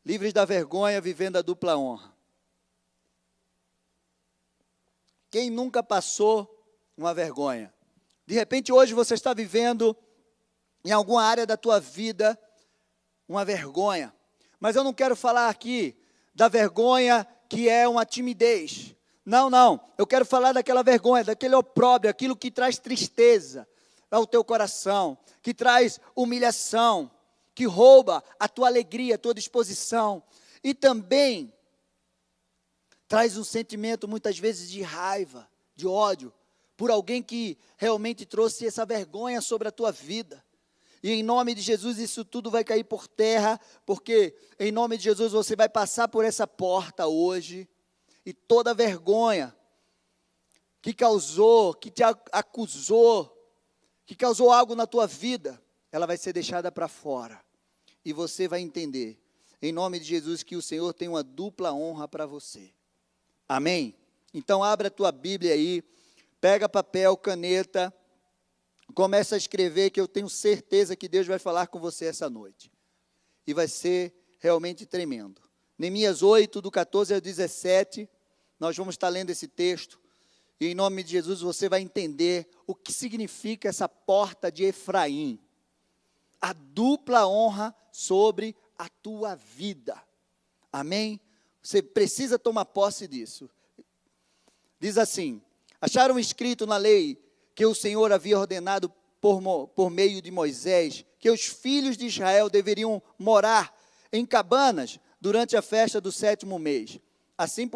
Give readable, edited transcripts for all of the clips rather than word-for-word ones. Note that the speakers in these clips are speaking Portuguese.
livres da vergonha, vivendo a dupla honra. Quem nunca passou uma vergonha? De repente, hoje você está vivendo em alguma área da tua vida uma vergonha. Mas eu não quero falar aqui da vergonha que é uma timidez. Não, não. Eu quero falar daquela vergonha, daquele opróbrio, aquilo que traz tristeza ao teu coração, que traz humilhação, que rouba a tua alegria, a tua disposição. E também traz um sentimento, muitas vezes, de raiva, de ódio, por alguém que realmente trouxe essa vergonha sobre a tua vida. E em nome de Jesus isso tudo vai cair por terra, porque em nome de Jesus você vai passar por essa porta hoje, e toda vergonha que causou, que te acusou, que causou algo na tua vida, ela vai ser deixada para fora. E você vai entender, em nome de Jesus, que o Senhor tem uma dupla honra para você. Amém? Então abra a tua Bíblia aí, pega papel, caneta, começa a escrever, que eu tenho certeza que Deus vai falar com você essa noite. E vai ser realmente tremendo. Neemias 8, do 14 ao 17, nós vamos estar lendo esse texto. E em nome de Jesus você vai entender o que significa essa porta de Efraim. A dupla honra sobre a tua vida. Amém? Você precisa tomar posse disso. Diz assim: acharam escrito na lei que o Senhor havia ordenado por meio de Moisés, que os filhos de Israel deveriam morar em cabanas durante a festa do 7º mês. Assim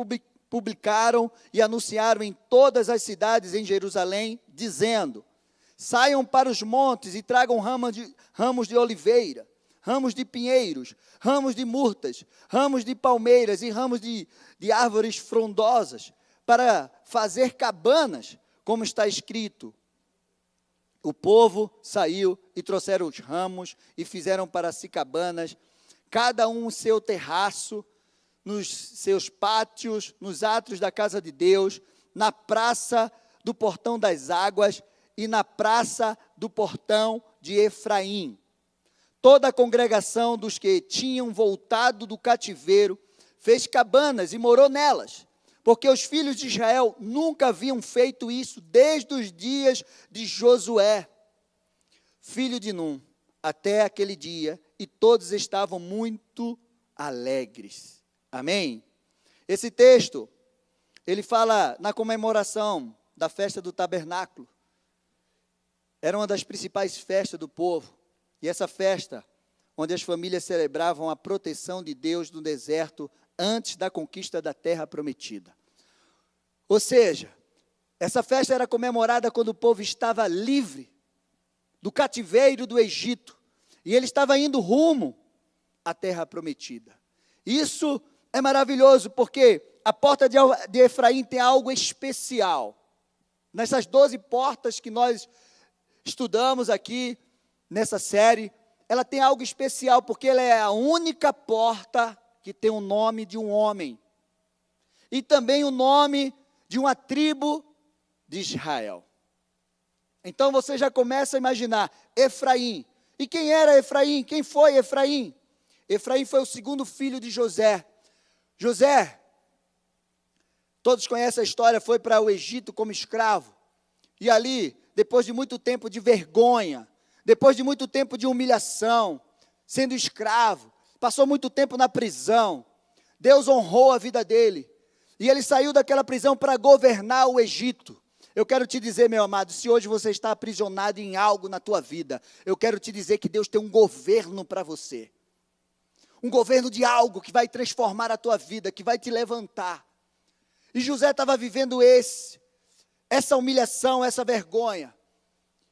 publicaram e anunciaram em todas as cidades em Jerusalém, dizendo: saiam para os montes e tragam ramos de oliveira, ramos de pinheiros, ramos de murtas, ramos de palmeiras e ramos de árvores frondosas, para fazer cabanas, como está escrito. O povo saiu e trouxeram os ramos e fizeram para si cabanas, cada um o seu terraço, nos seus pátios, nos átrios da casa de Deus, na praça do portão das águas e na praça do portão de Efraim. Toda a congregação dos que tinham voltado do cativeiro fez cabanas e morou nelas, porque os filhos de Israel nunca haviam feito isso desde os dias de Josué, filho de Num, até aquele dia, e todos estavam muito alegres. Amém? Esse texto, ele fala na comemoração da festa do tabernáculo. Era uma das principais festas do povo, e essa festa, onde as famílias celebravam a proteção de Deus no deserto, antes da conquista da terra prometida. Ou seja, essa festa era comemorada quando o povo estava livre do cativeiro do Egito, e ele estava indo rumo à terra prometida. Isso é maravilhoso, porque a porta de Efraim tem algo especial. Nessas 12 portas que nós estudamos aqui, nessa série, ela tem algo especial, porque ela é a única porta que tem o nome de um homem, e também o nome de uma tribo de Israel. Então você já começa a imaginar, Efraim. E quem era Efraim? Quem foi Efraim? Efraim foi o segundo filho de José. José, todos conhecem a história, foi para o Egito como escravo. E ali, depois de muito tempo de vergonha, depois de muito tempo de humilhação, sendo escravo, passou muito tempo na prisão, Deus honrou a vida dele. E ele saiu daquela prisão para governar o Egito. Eu quero te dizer, meu amado, se hoje você está aprisionado em algo na tua vida, eu quero te dizer que Deus tem um governo para você. Um governo de algo que vai transformar a tua vida, que vai te levantar. E José estava vivendo essa humilhação, essa vergonha.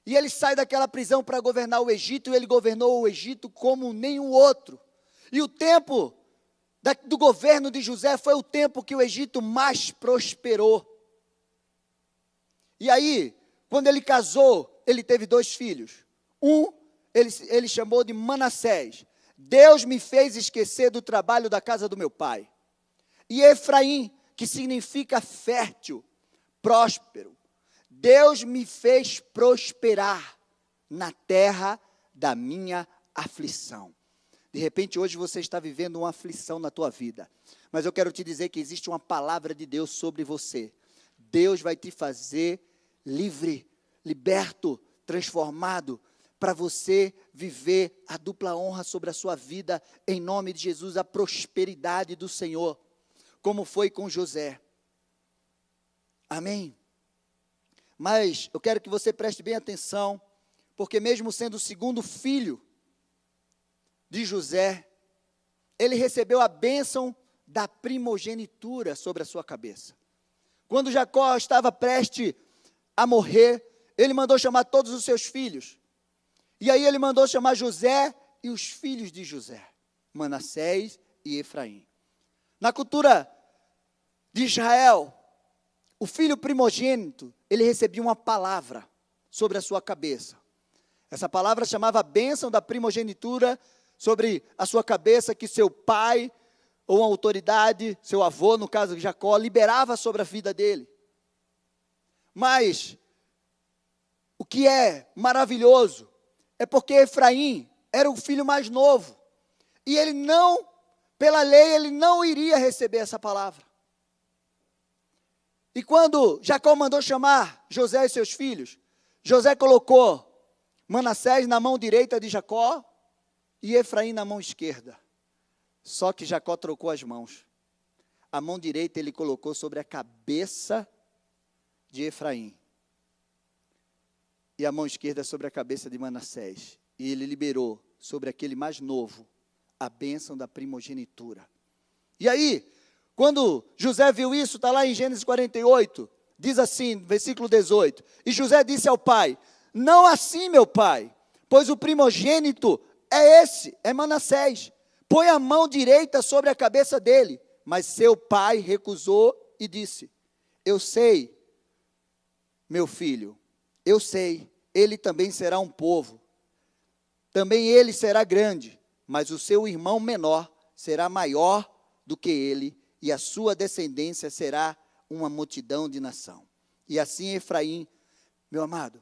E ele sai daquela prisão para governar o Egito, e ele governou o Egito como nenhum outro. E o tempo do governo de José foi o tempo que o Egito mais prosperou. E aí, quando ele casou, ele teve 2 filhos. Ele chamou de Manassés. Deus me fez esquecer do trabalho da casa do meu pai. E Efraim, que significa fértil, próspero. Deus me fez prosperar na terra da minha aflição. De repente, hoje você está vivendo uma aflição na tua vida. Mas eu quero te dizer que existe uma palavra de Deus sobre você. Deus vai te fazer livre, liberto, transformado, para você viver a dupla honra sobre a sua vida, em nome de Jesus, a prosperidade do Senhor, como foi com José. Amém? Mas eu quero que você preste bem atenção, porque mesmo sendo o segundo filho de José, ele recebeu a bênção da primogenitura sobre a sua cabeça. Quando Jacó estava prestes a morrer, ele mandou chamar todos os seus filhos. E aí ele mandou chamar José e os filhos de José, Manassés e Efraim. Na cultura de Israel, o filho primogênito, ele recebia uma palavra sobre a sua cabeça. Essa palavra chamava a bênção da primogenitura sobre a sua cabeça, que seu pai ou uma autoridade, seu avô, no caso de Jacó, liberava sobre a vida dele. Mas o que é maravilhoso é porque Efraim era o filho mais novo. E ele não, pela lei, ele não iria receber essa palavra. E quando Jacó mandou chamar José e seus filhos, José colocou Manassés na mão direita de Jacó e Efraim na mão esquerda. Só que Jacó trocou as mãos. A mão direita ele colocou sobre a cabeça de Efraim. E a mão esquerda sobre a cabeça de Manassés. E ele liberou sobre aquele mais novo a bênção da primogenitura. E aí, quando José viu isso, está lá em Gênesis 48, diz assim, versículo 18. E José disse ao pai: não assim, meu pai, pois o primogênito é esse, é Manassés. Põe a mão direita sobre a cabeça dele. Mas seu pai recusou e disse: eu sei, meu filho, eu sei, ele também será um povo. Também ele será grande, mas o seu irmão menor será maior do que ele, e a sua descendência será uma multidão de nação. E assim Efraim, meu amado,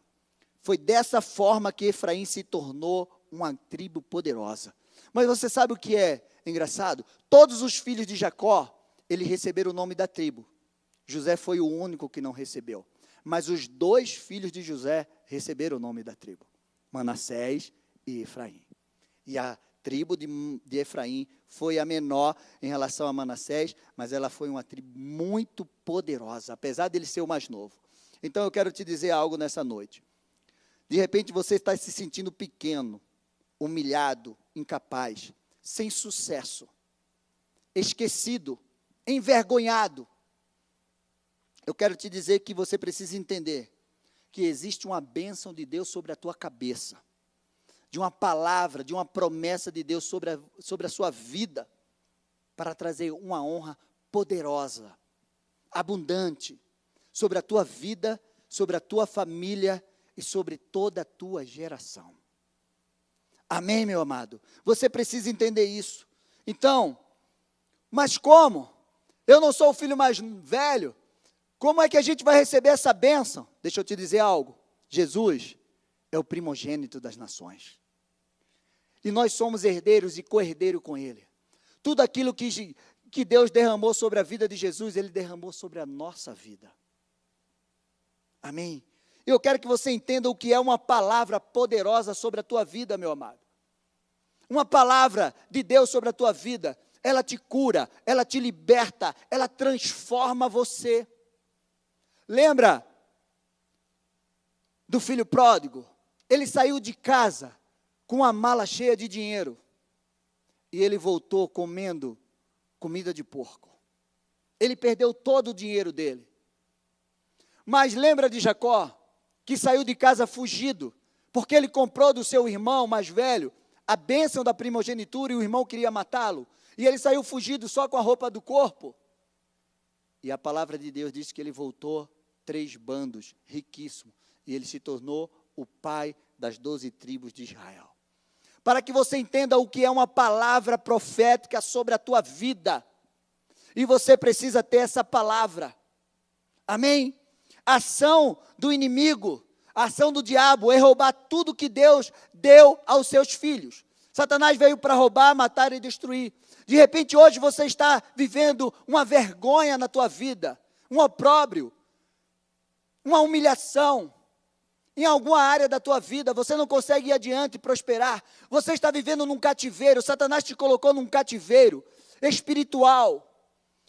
foi dessa forma que Efraim se tornou uma tribo poderosa. Mas você sabe o que é engraçado? Todos os filhos de Jacó, eles receberam o nome da tribo. José foi o único que não recebeu. Mas os dois filhos de José receberam o nome da tribo, Manassés e Efraim. E a tribo de Efraim foi a menor em relação a Manassés, mas ela foi uma tribo muito poderosa, apesar dele ser o mais novo. Então eu quero te dizer algo nessa noite. De repente você está se sentindo pequeno, humilhado, incapaz, sem sucesso, esquecido, envergonhado. Eu quero te dizer que você precisa entender que existe uma bênção de Deus sobre a tua cabeça, de uma palavra, de uma promessa de Deus sobre a sua vida, para trazer uma honra poderosa, abundante, sobre a tua vida, sobre a tua família e sobre toda a tua geração. Amém, meu amado? Você precisa entender isso. Então, mas como? Eu não sou o filho mais velho. Como é que a gente vai receber essa bênção? Deixa eu te dizer algo. Jesus é o primogênito das nações. E nós somos herdeiros e co-herdeiro com Ele. Tudo aquilo que Deus derramou sobre a vida de Jesus, Ele derramou sobre a nossa vida. Amém? Eu quero que você entenda o que é uma palavra poderosa sobre a tua vida, meu amado. Uma palavra de Deus sobre a tua vida, ela te cura, ela te liberta, ela transforma você. Lembra do filho pródigo? Ele saiu de casa com a mala cheia de dinheiro e ele voltou comendo comida de porco. Ele perdeu todo o dinheiro dele. Mas lembra de Jacó, que saiu de casa fugido, porque ele comprou do seu irmão mais velho a bênção da primogenitura e o irmão queria matá-lo. E ele saiu fugido só com a roupa do corpo. E a palavra de Deus diz que ele voltou 3 bandos, riquíssimo. E ele se tornou o pai das 12 tribos de Israel. Para que você entenda o que é uma palavra profética sobre a tua vida. E você precisa ter essa palavra. Amém? A ação do inimigo, a ação do diabo é roubar tudo que Deus deu aos seus filhos. Satanás veio para roubar, matar e destruir. De repente, hoje você está vivendo uma vergonha na tua vida, um opróbrio, uma humilhação. Em alguma área da tua vida, você não consegue ir adiante e prosperar. Você está vivendo num cativeiro. Satanás te colocou num cativeiro espiritual.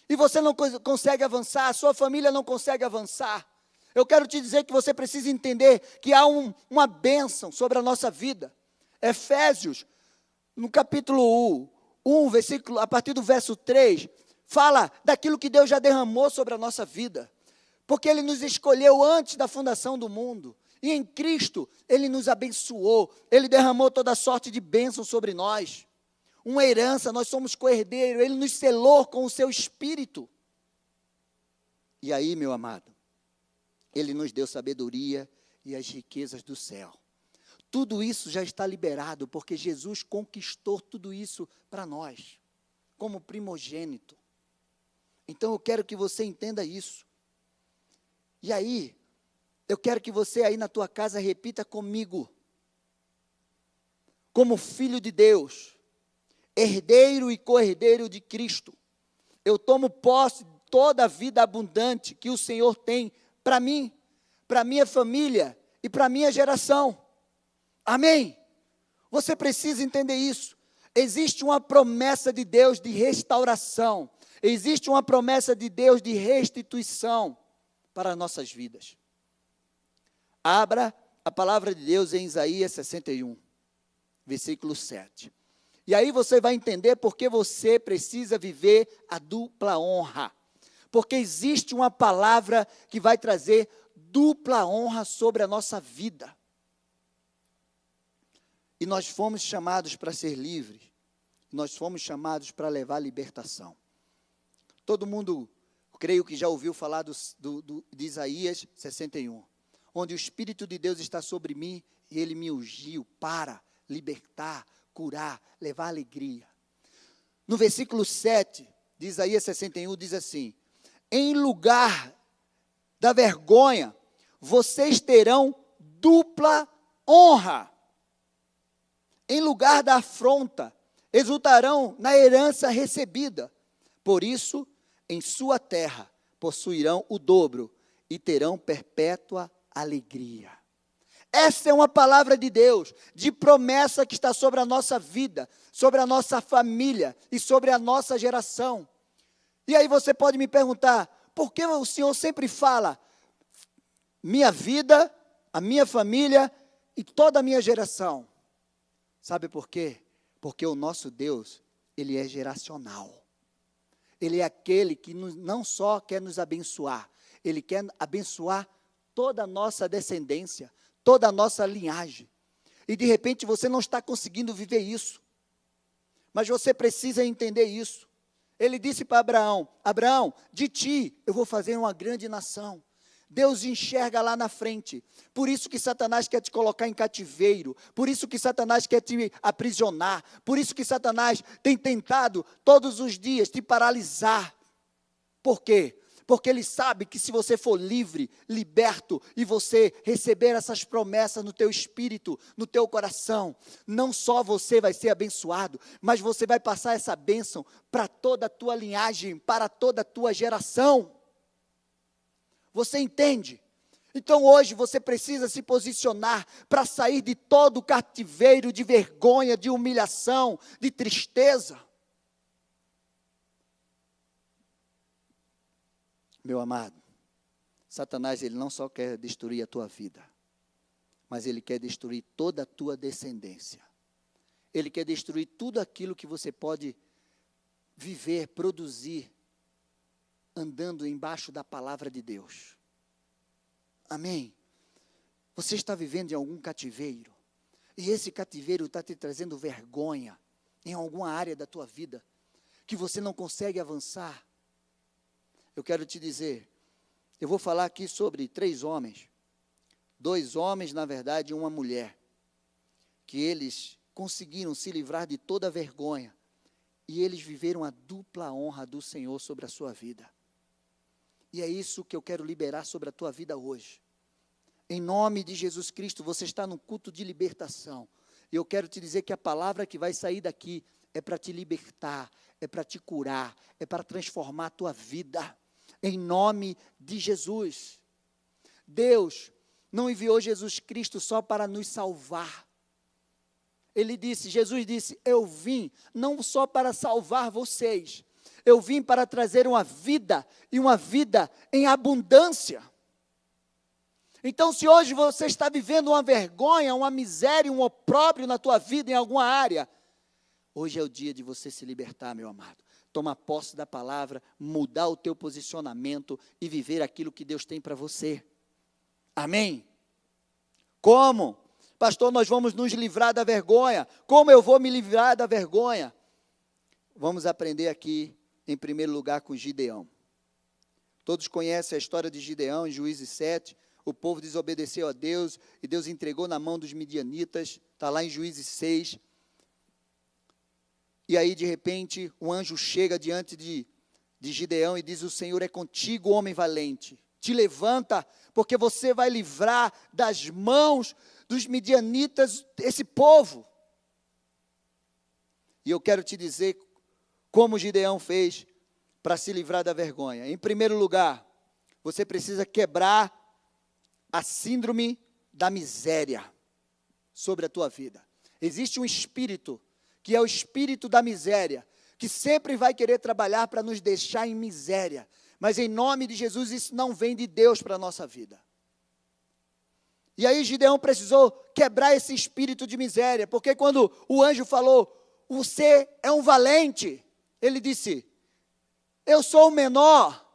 E você não consegue avançar, a sua família não consegue avançar. Eu quero te dizer que você precisa entender que há uma bênção sobre a nossa vida. Efésios, no capítulo 1, versículo, a partir do verso 3, fala daquilo que Deus já derramou sobre a nossa vida. Porque Ele nos escolheu antes da fundação do mundo. E em Cristo, Ele nos abençoou. Ele derramou toda sorte de bênção sobre nós. Uma herança, nós somos co-herdeiros. Ele nos selou com o seu Espírito. E aí, meu amado, Ele nos deu sabedoria e as riquezas do céu. Tudo isso já está liberado, porque Jesus conquistou tudo isso para nós, como primogênito. Então eu quero que você entenda isso. E aí, eu quero que você aí na tua casa repita comigo. Como filho de Deus, herdeiro e co-herdeiro de Cristo, eu tomo posse de toda a vida abundante que o Senhor tem para mim, para minha família e para minha geração. Amém? Você precisa entender isso. Existe uma promessa de Deus de restauração. Existe uma promessa de Deus de restituição para as nossas vidas. Abra a palavra de Deus em Isaías 61, versículo 7. E aí você vai entender porque você precisa viver a dupla honra. Porque existe uma palavra que vai trazer dupla honra sobre a nossa vida. E nós fomos chamados para ser livres. Nós fomos chamados para levar libertação. Todo mundo, creio que já ouviu falar de Isaías 61. Onde o Espírito de Deus está sobre mim e Ele me ungiu para libertar, curar, levar alegria. No versículo 7 de Isaías 61 diz assim: em lugar da vergonha, vocês terão dupla honra. Em lugar da afronta, exultarão na herança recebida. Por isso, em sua terra, possuirão o dobro e terão perpétua alegria. Essa é uma palavra de Deus, de promessa que está sobre a nossa vida, sobre a nossa família e sobre a nossa geração. E aí você pode me perguntar, por que o Senhor sempre fala, minha vida, a minha família e toda a minha geração? Sabe por quê? Porque o nosso Deus, Ele é geracional. Ele é aquele que não só quer nos abençoar, Ele quer abençoar toda a nossa descendência, toda a nossa linhagem. E de repente você não está conseguindo viver isso. Mas você precisa entender isso. Ele disse para Abraão, Abraão, de ti eu vou fazer uma grande nação. Deus enxerga lá na frente. Por isso que Satanás quer te colocar em cativeiro. Por isso que Satanás quer te aprisionar. Por isso que Satanás tem tentado todos os dias te paralisar. Por quê? Porque ele sabe que se você for livre, liberto, e você receber essas promessas no teu espírito, no teu coração, não só você vai ser abençoado, mas você vai passar essa bênção para toda a tua linhagem, para toda a tua geração. Você entende? Então hoje você precisa se posicionar para sair de todo o cativeiro de vergonha, de humilhação, de tristeza. Meu amado, Satanás, ele não só quer destruir a tua vida, mas ele quer destruir toda a tua descendência. Ele quer destruir tudo aquilo que você pode viver, produzir, andando embaixo da palavra de Deus. Amém? Você está vivendo em algum cativeiro, e esse cativeiro está te trazendo vergonha em alguma área da tua vida, que você não consegue avançar. Eu quero te dizer, eu vou falar aqui sobre 3 homens, 2 homens, na verdade, e uma mulher, que eles conseguiram se livrar de toda a vergonha, e eles viveram a dupla honra do Senhor sobre a sua vida. E é isso que eu quero liberar sobre a tua vida hoje. Em nome de Jesus Cristo, você está no culto de libertação. E eu quero te dizer que a palavra que vai sair daqui é para te libertar, é para te curar, é para transformar a tua vida, em nome de Jesus. Deus não enviou Jesus Cristo só para nos salvar. Jesus disse, eu vim não só para salvar vocês, eu vim para trazer uma vida, e uma vida em abundância. Então, se hoje você está vivendo uma vergonha, uma miséria, um opróbrio na tua vida, em alguma área, hoje é o dia de você se libertar, meu amado. Tomar posse da palavra, mudar o teu posicionamento e viver aquilo que Deus tem para você. Amém? Como? Pastor, nós vamos nos livrar da vergonha. Como eu vou me livrar da vergonha? Vamos aprender aqui, em primeiro lugar, com Gideão. Todos conhecem a história de Gideão, em Juízes 7. O povo desobedeceu a Deus, e Deus entregou na mão dos midianitas. Está lá em Juízes 6. E aí, de repente, um anjo chega diante de Gideão e diz, o Senhor é contigo, homem valente. Te levanta, porque você vai livrar das mãos dos midianitas esse povo. E eu quero te dizer como Gideão fez para se livrar da vergonha. Em primeiro lugar, você precisa quebrar a síndrome da miséria sobre a tua vida. Existe um espírito, que é o espírito da miséria, que sempre vai querer trabalhar para nos deixar em miséria. Mas em nome de Jesus, isso não vem de Deus para a nossa vida. E aí Gideão precisou quebrar esse espírito de miséria, porque quando o anjo falou, você é um valente, ele disse, eu sou o menor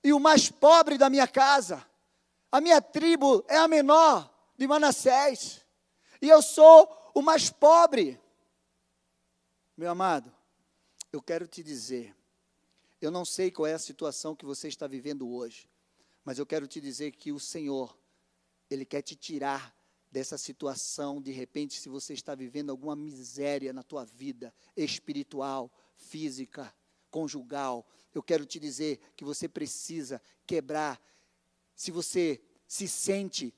e o mais pobre da minha casa, a minha tribo é a menor de Manassés, e eu sou o mais pobre. Meu amado, eu quero te dizer, eu não sei qual é a situação que você está vivendo hoje, mas eu quero te dizer que o Senhor, Ele quer te tirar dessa situação. De repente, se você está vivendo alguma miséria na tua vida, espiritual, física, conjugal, eu quero te dizer que você precisa quebrar. Se você se sente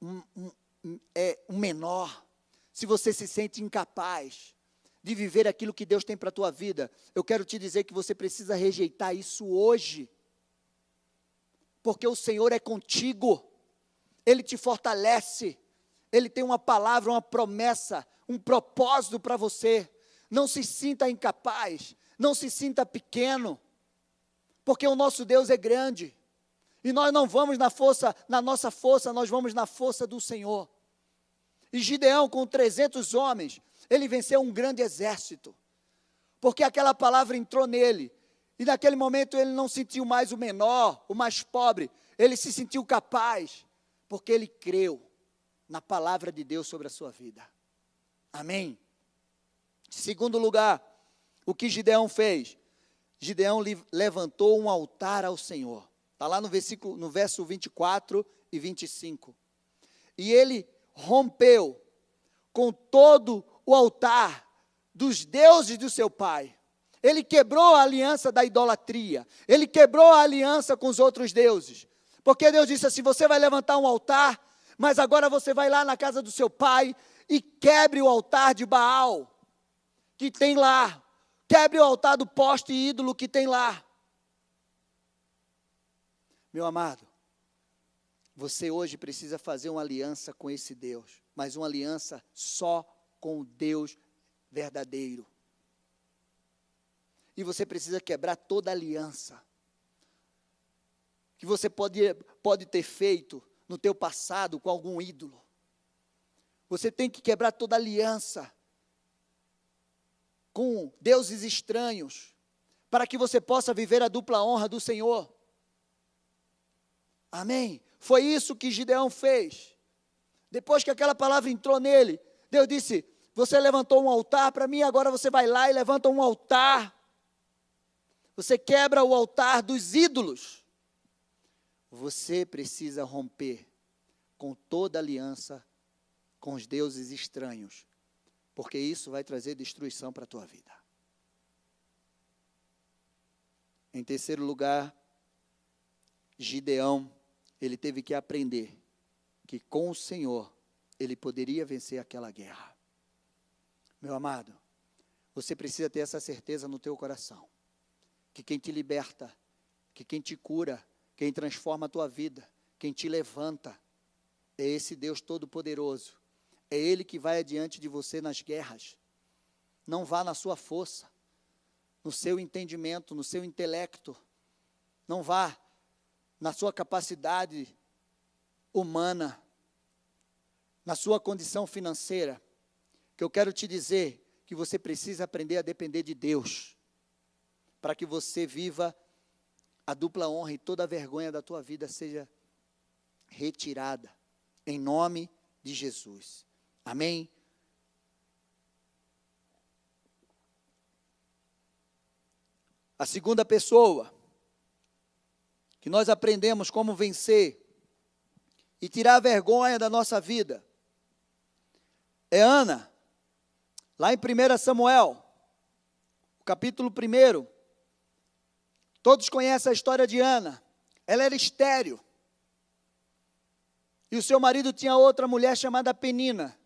um menor, se você se sente incapaz de viver aquilo que Deus tem para a tua vida, eu quero te dizer que você precisa rejeitar isso hoje, porque o Senhor é contigo, Ele te fortalece, Ele tem uma palavra, uma promessa, um propósito para você. Não se sinta incapaz, não se sinta pequeno, porque o nosso Deus é grande, e nós não vamos na nossa força, nós vamos na força do Senhor. E Gideão, com 300 homens, ele venceu um grande exército, porque aquela palavra entrou nele, e naquele momento ele não sentiu mais o menor, o mais pobre, ele se sentiu capaz, porque ele creu na palavra de Deus sobre a sua vida. Amém? Segundo lugar, o que Gideão fez? Gideão levantou um altar ao Senhor. Está lá no verso 24 e 25. E ele rompeu com todo o altar dos deuses do seu pai. Ele quebrou a aliança da idolatria. Ele quebrou a aliança com os outros deuses. Porque Deus disse assim, você vai levantar um altar, mas agora você vai lá na casa do seu pai e quebre o altar de Baal que tem lá. Quebre o altar do poste ídolo que tem lá. Meu amado, você hoje precisa fazer uma aliança com esse Deus, mas uma aliança só com o Deus verdadeiro. E você precisa quebrar toda aliança que você pode ter feito no teu passado com algum ídolo. Você tem que quebrar toda aliança com deuses estranhos, para que você possa viver a dupla honra do Senhor. Amém? Foi isso que Gideão fez. Depois que aquela palavra entrou nele, Deus disse, você levantou um altar para mim, agora você vai lá e levanta um altar. Você quebra o altar dos ídolos. Você precisa romper com toda aliança com os deuses estranhos, porque isso vai trazer destruição para a tua vida. Em terceiro lugar, Gideão, ele teve que aprender que com o Senhor ele poderia vencer aquela guerra. Meu amado, você precisa ter essa certeza no teu coração, que quem te liberta, que quem te cura, quem transforma a tua vida, quem te levanta, é esse Deus Todo-Poderoso. É Ele que vai adiante de você nas guerras. Não vá na sua força, no seu entendimento, no seu intelecto. Não vá na sua capacidade humana, na sua condição financeira. Que eu quero te dizer que você precisa aprender a depender de Deus, para que você viva a dupla honra e toda a vergonha da tua vida seja retirada, em nome de Jesus. Amém? A segunda pessoa que nós aprendemos como vencer e tirar a vergonha da nossa vida é Ana. Lá em 1 Samuel, capítulo 1, todos conhecem a história de Ana. Ela era estéril. E o seu marido tinha outra mulher chamada Penina.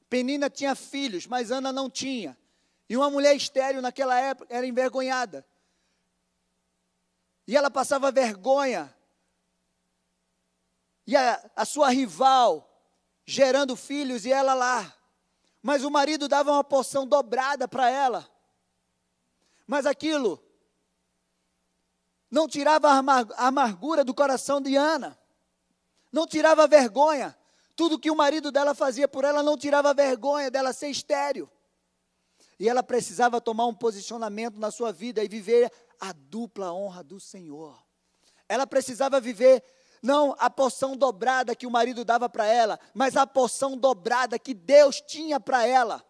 Penina tinha filhos, mas Ana não tinha. E uma mulher estéril naquela época era envergonhada. E ela passava vergonha. E a sua rival gerando filhos e ela lá. Mas o marido dava uma porção dobrada para ela. Mas aquilo não tirava a amargura do coração de Ana. Não tirava a vergonha. Tudo que o marido dela fazia por ela não tirava a vergonha dela ser estéril. E ela precisava tomar um posicionamento na sua vida e viver a dupla honra do Senhor. Ela precisava viver, não a porção dobrada que o marido dava para ela, mas a porção dobrada que Deus tinha para ela.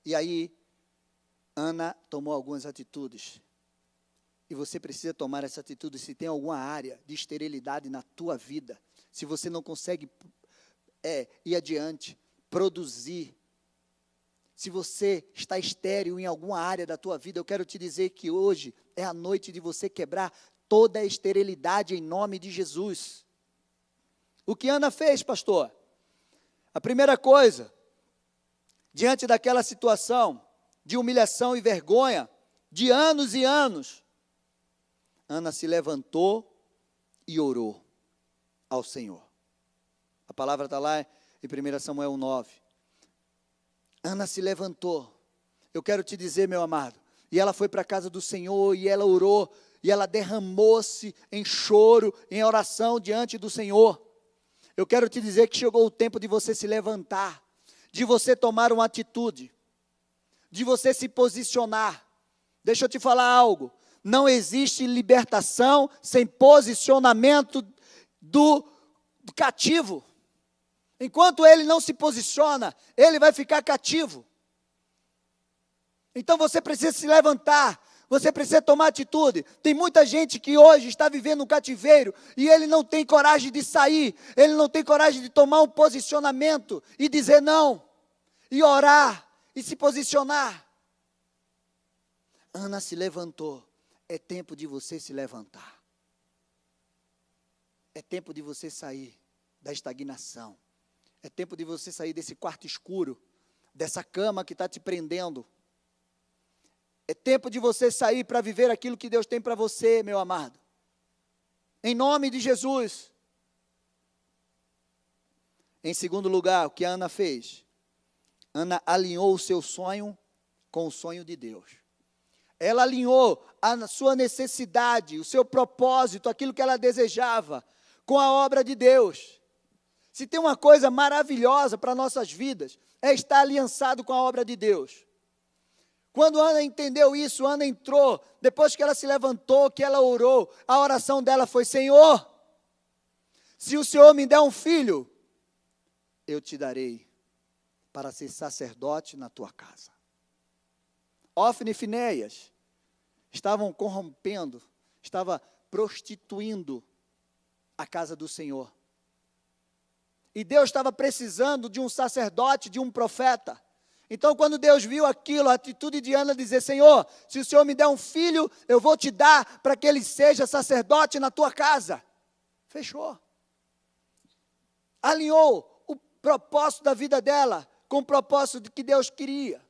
E aí, Ana tomou algumas atitudes. E você precisa tomar essa atitude se tem alguma área de esterilidade na tua vida. Se você não consegue ir adiante, produzir. Se você está estéril em alguma área da tua vida, eu quero te dizer que hoje é a noite de você quebrar toda a esterilidade em nome de Jesus. O que Ana fez, pastor? A primeira coisa, diante daquela situação de humilhação e vergonha, de anos e anos, Ana se levantou e orou ao Senhor. A palavra está lá em 1 Samuel 9. Ana se levantou. Eu quero te dizer, meu amado, e ela foi para a casa do Senhor, e ela orou, e ela derramou-se em choro, em oração diante do Senhor. Eu quero te dizer que chegou o tempo de você se levantar, de você tomar uma atitude, de você se posicionar. Deixa eu te falar algo. Não existe libertação sem posicionamento do cativo. Enquanto ele não se posiciona, ele vai ficar cativo. Então você precisa se levantar, você precisa tomar atitude. Tem muita gente que hoje está vivendo um cativeiro e ele não tem coragem de sair, ele não tem coragem de tomar um posicionamento e dizer não, e orar, e se posicionar. Ana se levantou. É tempo de você se levantar. É tempo de você sair da estagnação. É tempo de você sair desse quarto escuro, dessa cama que está te prendendo. É tempo de você sair para viver aquilo que Deus tem para você, meu amado. Em nome de Jesus. Em segundo lugar, o que a Ana fez? Ana alinhou o seu sonho com o sonho de Deus. Ela alinhou a sua necessidade, o seu propósito, aquilo que ela desejava, com a obra de Deus. Se tem uma coisa maravilhosa para nossas vidas, é estar aliançado com a obra de Deus. Quando Ana entendeu isso, Ana entrou, depois que ela se levantou, que ela orou, a oração dela foi: Senhor, se o Senhor me der um filho, eu te darei para ser sacerdote na tua casa. Ofne e Finéias estavam corrompendo, estava prostituindo a casa do Senhor. E Deus estava precisando de um sacerdote, de um profeta. Então, quando Deus viu aquilo, a atitude de Ana dizer: Senhor, se o Senhor me der um filho, eu vou te dar para que ele seja sacerdote na tua casa. Fechou. Alinhou propósito da vida dela com o propósito que Deus queria.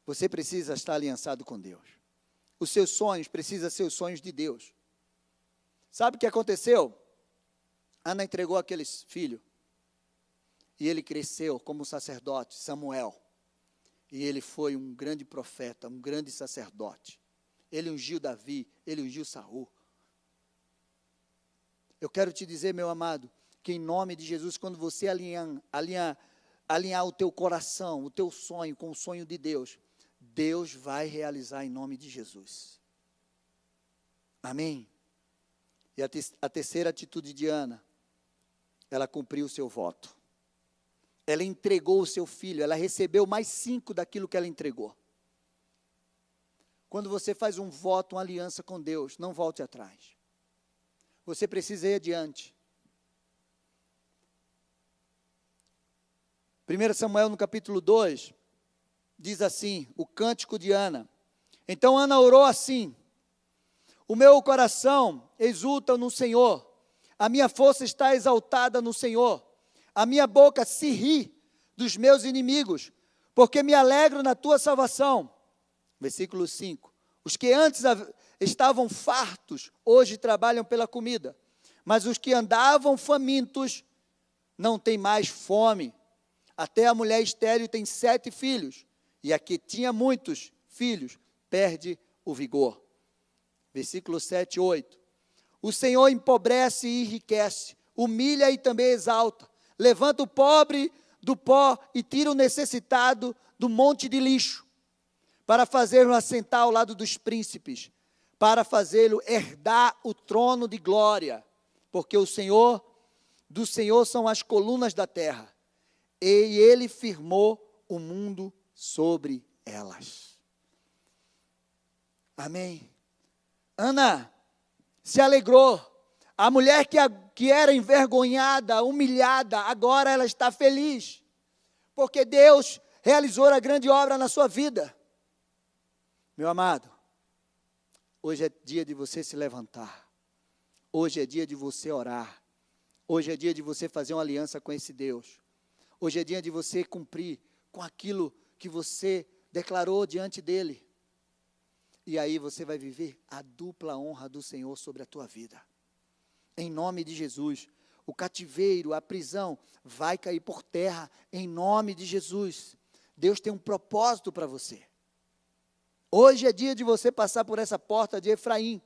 Você precisa estar aliançado com Deus. Os seus sonhos precisam ser os sonhos de Deus. Sabe o que aconteceu? Ana entregou aquele filho. E ele cresceu como sacerdote, Samuel. E ele foi um grande profeta, um grande sacerdote. Ele ungiu Davi, ele ungiu Saul. Eu quero te dizer, meu amado, que em nome de Jesus, quando você alinhar o teu coração, o teu sonho com o sonho de Deus, Deus vai realizar em nome de Jesus. Amém? E a terceira atitude de Ana, ela cumpriu o seu voto. Ela entregou o seu filho, ela recebeu mais 5 daquilo que ela entregou. Quando você faz um voto, uma aliança com Deus, não volte atrás. Você precisa ir adiante. 1 Samuel, no capítulo 2, diz assim, o cântico de Ana. Então Ana orou assim: o meu coração exulta no Senhor, a minha força está exaltada no Senhor, a minha boca se ri dos meus inimigos, porque me alegro na tua salvação. Versículo 5. Os que antes estavam fartos, hoje trabalham pela comida, mas os que andavam famintos, não têm mais fome. Até a mulher estéril tem 7 filhos, e a que tinha muitos filhos, perde o vigor. Versículo 7 e 8. O Senhor empobrece e enriquece, humilha e também exalta, levanta o pobre do pó e tira o necessitado do monte de lixo, para fazê-lo assentar ao lado dos príncipes, para fazê-lo herdar o trono de glória, porque do Senhor são as colunas da terra, e Ele firmou o mundo sobre elas. Amém. Ana se alegrou. A mulher que era envergonhada, humilhada, agora ela está feliz, porque Deus realizou a grande obra na sua vida. Meu amado, hoje é dia de você se levantar. Hoje é dia de você orar. Hoje é dia de você fazer uma aliança com esse Deus. Hoje é dia de você cumprir com aquilo que você declarou diante dEle. E aí você vai viver a dupla honra do Senhor sobre a tua vida. Em nome de Jesus, o cativeiro, a prisão vai cair por terra, em nome de Jesus. Deus tem um propósito para você. Hoje é dia de você passar por essa porta de Efraim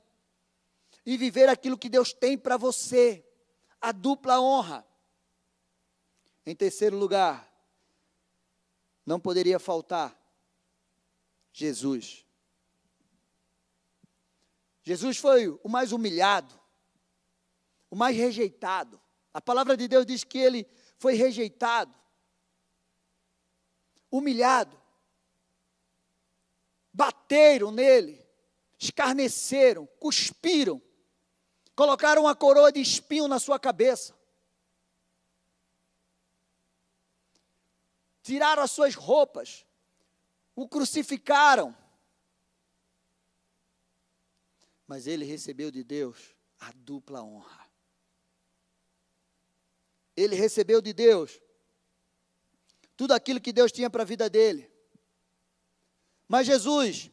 e viver aquilo que Deus tem para você, a dupla honra. Em terceiro lugar, não poderia faltar Jesus. Jesus foi o mais humilhado, o mais rejeitado. A palavra de Deus diz que ele foi rejeitado, humilhado. Bateram nele, escarneceram, cuspiram, colocaram uma coroa de espinho na sua cabeça, tiraram as suas roupas, o crucificaram. Mas ele recebeu de Deus a dupla honra. Ele recebeu de Deus tudo aquilo que Deus tinha para a vida dele. Mas Jesus,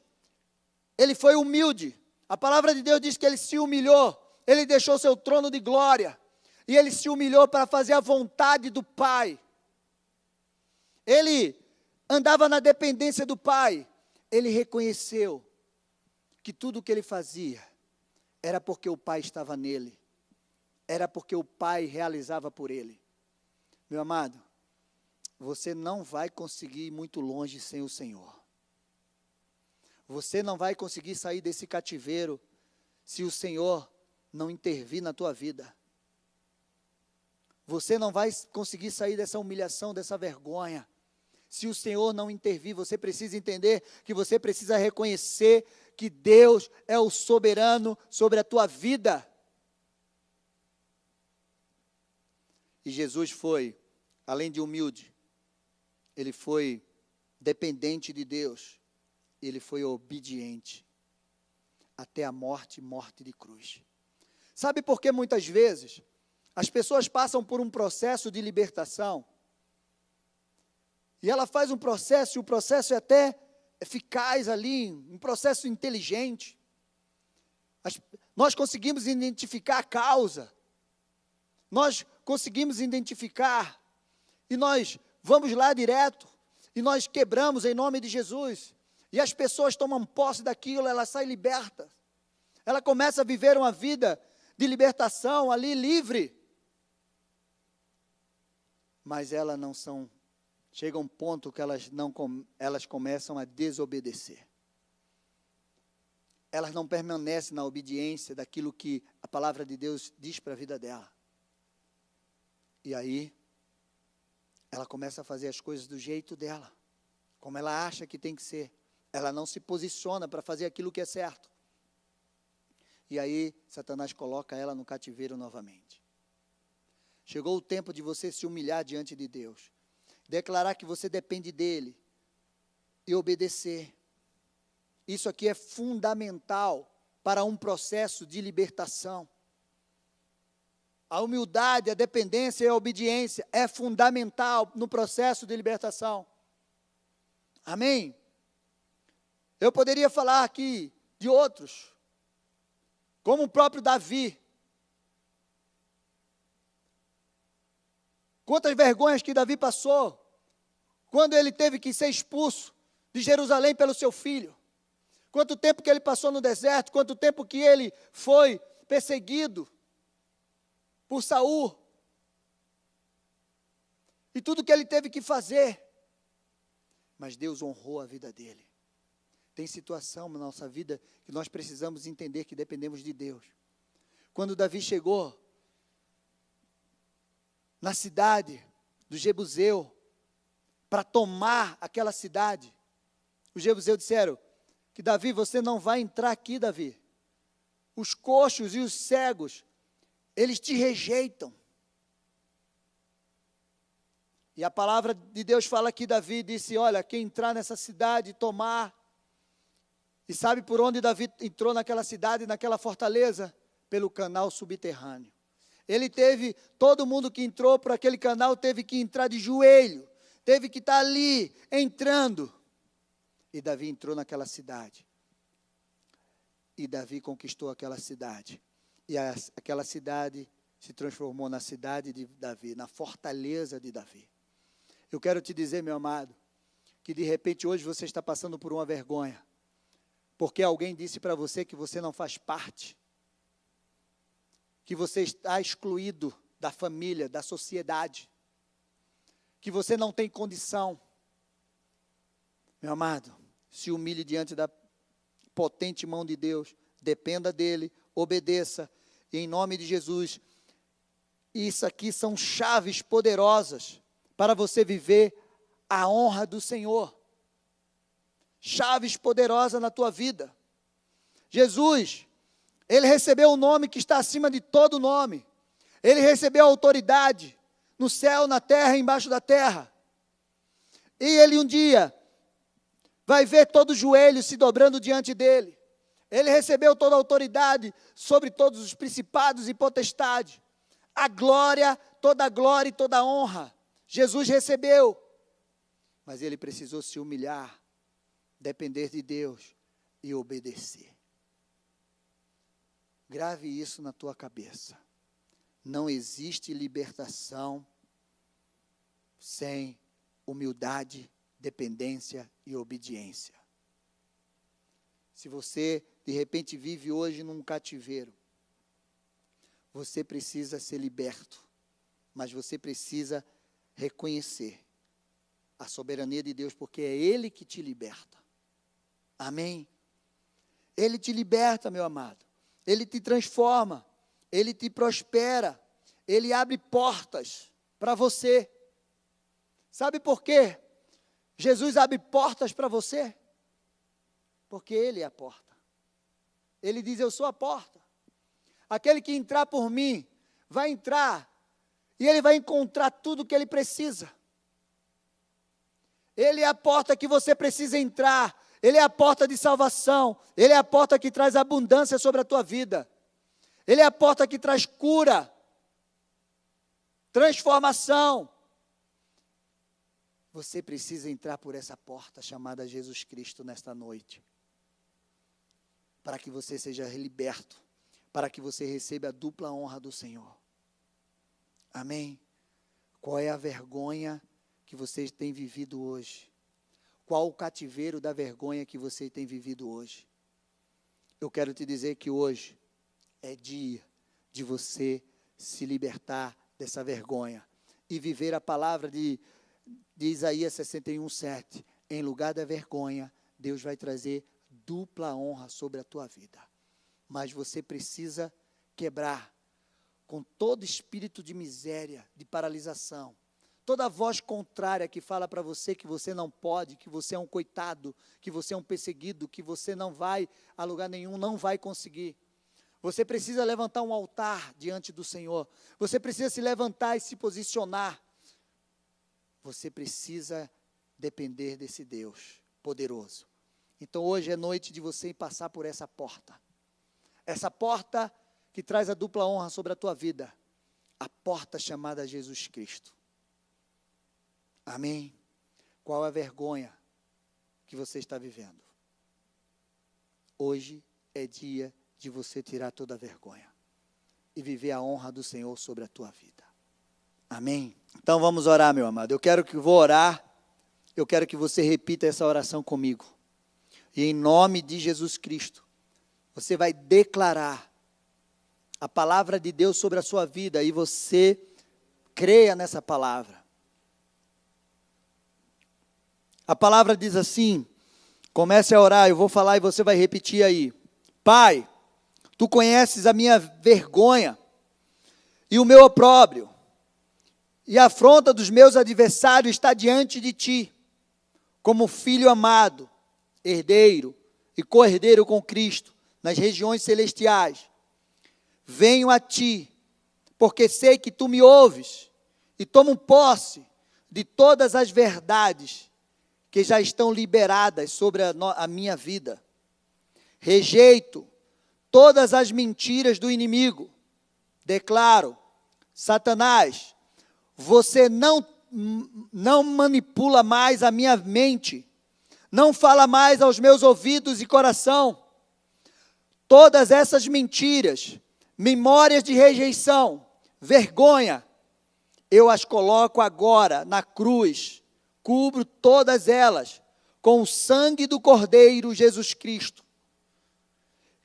ele foi humilde. A palavra de Deus diz que ele se humilhou. Ele deixou seu trono de glória. E ele se humilhou para fazer a vontade do Pai. Ele andava na dependência do Pai. Ele reconheceu que tudo o que ele fazia era porque o Pai estava nele. Era porque o Pai realizava por ele. Meu amado, você não vai conseguir ir muito longe sem o Senhor. Você não vai conseguir sair desse cativeiro se o Senhor não intervir na tua vida. Você não vai conseguir sair dessa humilhação, dessa vergonha, se o Senhor não intervir. Você precisa entender que você precisa reconhecer que Deus é o soberano sobre a tua vida. E Jesus foi, além de humilde, ele foi dependente de Deus. Ele foi obediente até a morte de cruz. Sabe por que muitas vezes As pessoas passam por um processo de libertação. E ela faz um processo, e o processo é até eficaz ali, um processo inteligente. Nós conseguimos identificar a causa. Nós conseguimos identificar. E nós vamos lá direto. E nós quebramos em nome de Jesus. E as pessoas tomam posse daquilo, elas saem libertas. Ela começa a viver uma vida de libertação ali, livre. Mas elas não são, chega um ponto que elas começam a desobedecer. Elas não permanecem na obediência daquilo que a palavra de Deus diz para a vida dela. E aí, ela começa a fazer as coisas do jeito dela, como ela acha que tem que ser. Ela não se posiciona para fazer aquilo que é certo. E aí, Satanás coloca ela no cativeiro novamente. Chegou o tempo de você se humilhar diante de Deus. Declarar que você depende dEle. E obedecer. Isso aqui é fundamental para um processo de libertação. A humildade, a dependência e a obediência é fundamental no processo de libertação. Amém? Eu poderia falar aqui de outros, como o próprio Davi. Quantas vergonhas que Davi passou, quando ele teve que ser expulso de Jerusalém pelo seu filho. Quanto tempo que ele passou no deserto, quanto tempo que ele foi perseguido por Saul. E tudo que ele teve que fazer. Mas Deus honrou a vida dele. Tem situação na nossa vida que nós precisamos entender que dependemos de Deus. Quando Davi chegou na cidade do Jebuseu, para tomar aquela cidade, os Jebuseus disseram que Davi, você não vai entrar aqui, Davi. Os coxos e os cegos, eles te rejeitam. E a palavra de Deus fala que Davi disse, olha, quem entrar nessa cidade, tomar. E sabe por onde Davi entrou naquela cidade, naquela fortaleza? Pelo canal subterrâneo. Todo mundo que entrou por aquele canal teve que entrar de joelho, teve que estar ali, entrando. E Davi entrou naquela cidade. E Davi conquistou aquela cidade. E aquela cidade se transformou na cidade de Davi, na fortaleza de Davi. Eu quero te dizer, meu amado, que de repente hoje você está passando por uma vergonha, porque alguém disse para você que você não faz parte, que você está excluído da família, da sociedade, que você não tem condição. Meu amado, se humilhe diante da potente mão de Deus, dependa dEle, obedeça, e em nome de Jesus, isso aqui são chaves poderosas para você viver a honra do Senhor. Chaves poderosas na tua vida. Jesus, Ele recebeu o nome que está acima de todo nome. Ele recebeu a autoridade no céu, na terra, embaixo da terra. E Ele um dia vai ver todo o joelho se dobrando diante dEle. Ele recebeu toda a autoridade sobre todos os principados e potestades. Toda a glória e toda a honra, Jesus recebeu. Mas Ele precisou se humilhar, depender de Deus e obedecer. Grave isso na tua cabeça. Não existe libertação sem humildade, dependência e obediência. Se você, de repente, vive hoje num cativeiro, você precisa ser liberto, mas você precisa reconhecer a soberania de Deus, porque é Ele que te liberta. Amém? Ele te liberta, meu amado. Ele te transforma. Ele te prospera. Ele abre portas para você. Sabe por quê? Jesus abre portas para você? Porque Ele é a porta. Ele diz, eu sou a porta. Aquele que entrar por mim, vai entrar. E ele vai encontrar tudo o que ele precisa. Ele é a porta que você precisa entrar. Ele é a porta de salvação. Ele é a porta que traz abundância sobre a tua vida. Ele é a porta que traz cura. transformação. Você precisa entrar por essa porta chamada Jesus Cristo nesta noite, para que você seja liberto, para que você receba a dupla honra do Senhor. Amém? Qual é a vergonha que você tem vivido hoje? Qual o cativeiro da vergonha que você tem vivido hoje? Eu quero te dizer que hoje é dia de você se libertar dessa vergonha e viver a palavra de Isaías 61:7. Em lugar da vergonha, Deus vai trazer dupla honra sobre a tua vida. Mas você precisa quebrar com todo espírito de miséria, de paralisação, toda voz contrária que fala para você que você não pode, que você é um coitado, que você é um perseguido, que você não vai a lugar nenhum, não vai conseguir. Você precisa levantar um altar diante do Senhor. Você precisa se levantar e se posicionar. Você precisa depender desse Deus poderoso. Então hoje é noite de você passar por essa porta. Essa porta que traz a dupla honra sobre a tua vida. A porta chamada Jesus Cristo. Amém? Qual a vergonha que você está vivendo? Hoje é dia de você tirar toda a vergonha e viver a honra do Senhor sobre a tua vida. Amém? Então vamos orar, meu amado. Eu quero que você repita essa oração comigo. E em nome de Jesus Cristo, você vai declarar a palavra de Deus sobre a sua vida e você creia nessa palavra. A palavra diz assim, comece a orar, eu vou falar e você vai repetir aí. Pai, tu conheces a minha vergonha e o meu opróbrio, e a afronta dos meus adversários está diante de ti, como filho amado, herdeiro e co-herdeiro com Cristo, nas regiões celestiais. Venho a ti, porque sei que tu me ouves, e tomo posse de todas as verdades que já estão liberadas sobre a minha vida. Rejeito todas as mentiras do inimigo. Declaro, Satanás, você não manipula mais a minha mente, não fala mais aos meus ouvidos e coração. Todas essas mentiras, memórias de rejeição, vergonha, eu as coloco agora na cruz, cubro todas elas com o sangue do Cordeiro Jesus Cristo.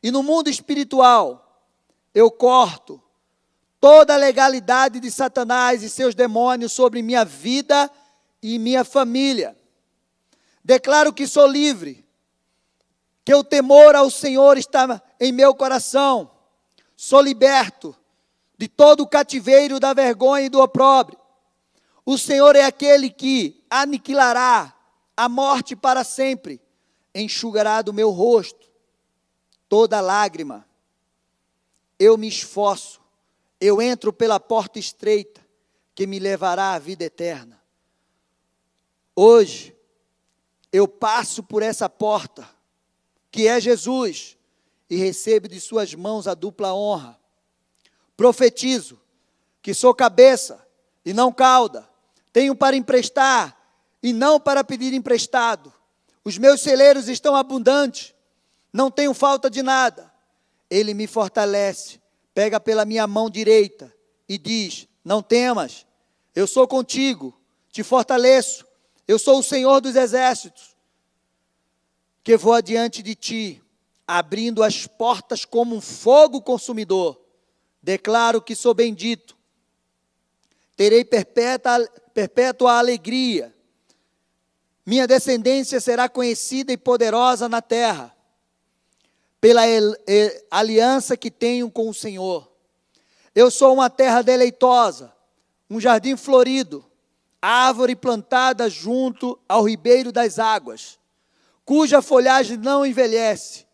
E no mundo espiritual, eu corto toda a legalidade de Satanás e seus demônios sobre minha vida e minha família. Declaro que sou livre, que o temor ao Senhor está em meu coração. Sou liberto de todo o cativeiro da vergonha e do opróbrio. O Senhor é aquele que aniquilará a morte para sempre, enxugará do meu rosto toda lágrima. Eu me esforço, eu entro pela porta estreita, que me levará à vida eterna. Hoje, eu passo por essa porta, que é Jesus, e recebo de suas mãos a dupla honra. Profetizo que sou cabeça e não cauda, tenho para emprestar e não para pedir emprestado. Os meus celeiros estão abundantes, não tenho falta de nada. Ele me fortalece, pega pela minha mão direita e diz, não temas, eu sou contigo, te fortaleço, eu sou o Senhor dos exércitos, que vou adiante de ti, abrindo as portas como um fogo consumidor. Declaro que sou bendito, terei perpétua alegria, minha descendência será conhecida e poderosa na terra, pela aliança que tenho com o Senhor. Eu sou uma terra deleitosa, um jardim florido, árvore plantada junto ao ribeiro das águas, cuja folhagem não envelhece,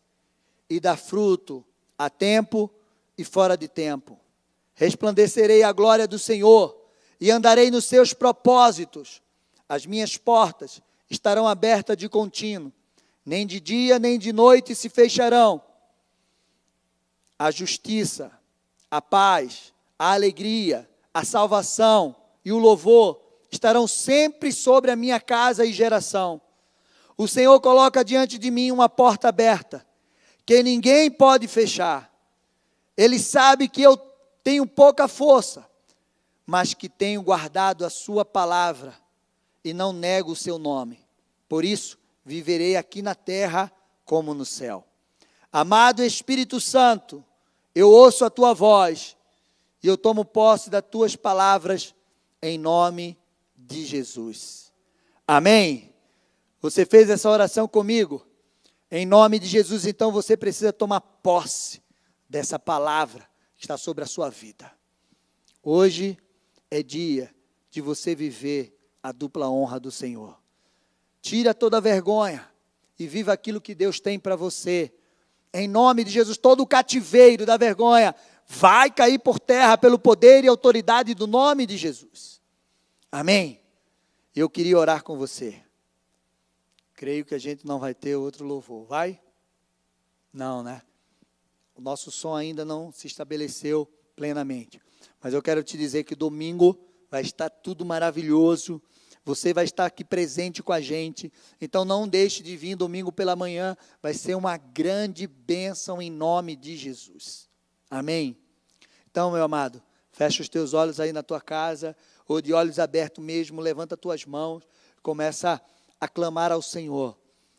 e dá fruto a tempo e fora de tempo. Resplandecerei a glória do Senhor, e andarei nos seus propósitos. As minhas portas estarão abertas de contínuo, nem de dia nem de noite se fecharão. A justiça, a paz, a alegria, a salvação e o louvor estarão sempre sobre a minha casa e geração. O Senhor coloca diante de mim uma porta aberta, que ninguém pode fechar. Ele sabe que eu tenho pouca força, mas que tenho guardado a sua palavra e não nego o seu nome. Por isso, viverei aqui na terra como no céu. Amado Espírito Santo, eu ouço a tua voz e eu tomo posse das tuas palavras em nome de Jesus. Amém? Você fez essa oração comigo? Em nome de Jesus, então você precisa tomar posse dessa palavra que está sobre a sua vida. Hoje é dia de você viver a dupla honra do Senhor. Tira toda a vergonha e viva aquilo que Deus tem para você. Em nome de Jesus, todo o cativeiro da vergonha vai cair por terra pelo poder e autoridade do nome de Jesus. Amém? Eu queria orar com você. Creio que a gente não vai ter outro louvor. Vai? Não, né? O nosso som ainda não se estabeleceu plenamente. Mas eu quero te dizer que domingo vai estar tudo maravilhoso. Você vai estar aqui presente com a gente. Então não deixe de vir domingo pela manhã. Vai ser uma grande bênção em nome de Jesus. Amém? Então, meu amado, fecha os teus olhos aí na tua casa, ou de olhos abertos mesmo, levanta as tuas mãos, começa a clamar ao Senhor.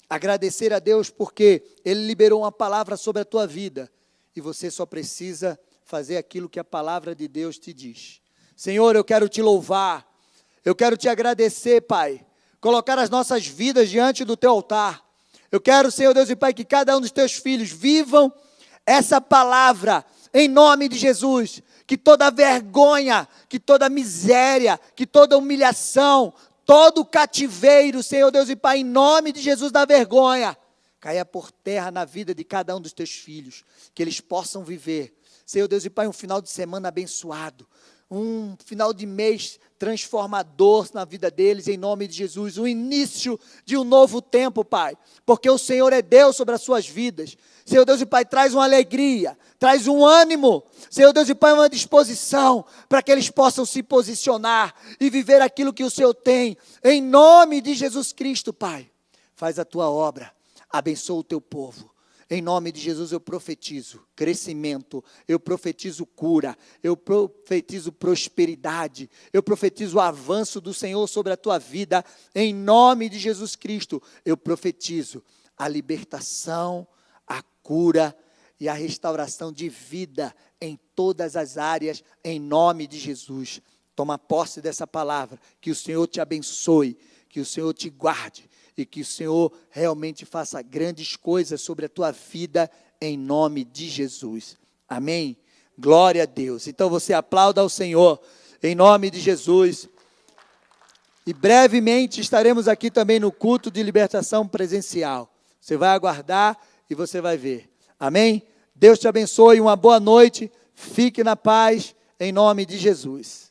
Agradecer a Deus porque Ele liberou uma palavra sobre a tua vida. E você só precisa fazer aquilo que a palavra de Deus te diz. Senhor, eu quero te louvar. Eu quero te agradecer, Pai. Colocar as nossas vidas diante do teu altar. Eu quero, Senhor Deus e Pai, que cada um dos teus filhos vivam essa palavra em nome de Jesus. Que toda vergonha, que toda miséria, que toda humilhação, todo cativeiro, Senhor Deus e Pai, em nome de Jesus da vergonha, caia por terra na vida de cada um dos teus filhos, que eles possam viver, Senhor Deus e Pai, um final de semana abençoado, um final de mês transformador na vida deles, em nome de Jesus, o início de um novo tempo, Pai, porque o Senhor é Deus sobre as suas vidas. Senhor Deus e Pai, traz uma alegria, traz um ânimo, Senhor Deus e Pai, uma disposição, para que eles possam se posicionar e viver aquilo que o Senhor tem, em nome de Jesus Cristo, Pai. Faz a tua obra, abençoa o teu povo. Em nome de Jesus eu profetizo crescimento, eu profetizo cura, eu profetizo prosperidade, eu profetizo o avanço do Senhor sobre a tua vida. Em nome de Jesus Cristo, eu profetizo a libertação, a cura e a restauração de vida em todas as áreas, em nome de Jesus. Toma posse dessa palavra, que o Senhor te abençoe, que o Senhor te guarde, e que o Senhor realmente faça grandes coisas sobre a tua vida, em nome de Jesus. Amém? Glória a Deus. Então você aplauda ao Senhor, em nome de Jesus. E brevemente estaremos aqui também no culto de libertação presencial. Você vai aguardar e você vai ver. Amém? Deus te abençoe, uma boa noite. Fique na paz, em nome de Jesus.